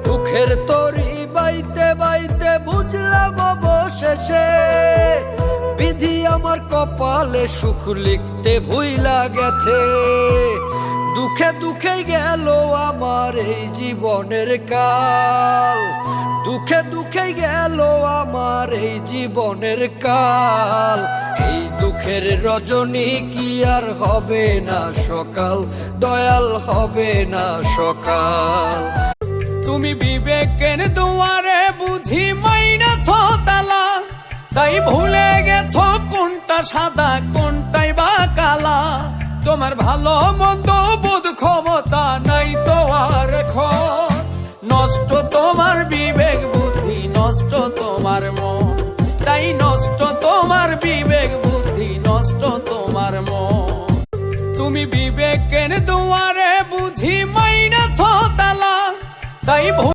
দুঃখের তরি বাইতে বাইতে বুঝলাম অবশেষে বিধি আমার কপালে সুখ লিখতে ভুইলা গেছে। দুঃখে দুঃখে গেল আমার এই জীবনের কাল, দুঃখে দুঃখে গেল আমার এই জীবনের কাল। এই দুঃখের রজনী কি আর হবে না সকাল, দয়াল হবে না সকাল। তুমি বিবেকের দুয়ারে বুঝি মাইনাছ তালা, তাই ভুলে গেছ কোনটা সাদা কোনটাই বা কালা। তোমার ভালো মন্দ বোধ ক্ষমতা নাই তো আর এখন, নষ্ট তোমার বিবেক বুদ্ধি, নষ্ট তোমার মন, তাই নষ্ট তোমার বিবেক বুদ্ধি, নষ্ট তোমার মন। তুমি বিবেকের দুয়ারে বুঝি মাইনাছ তালা, তাই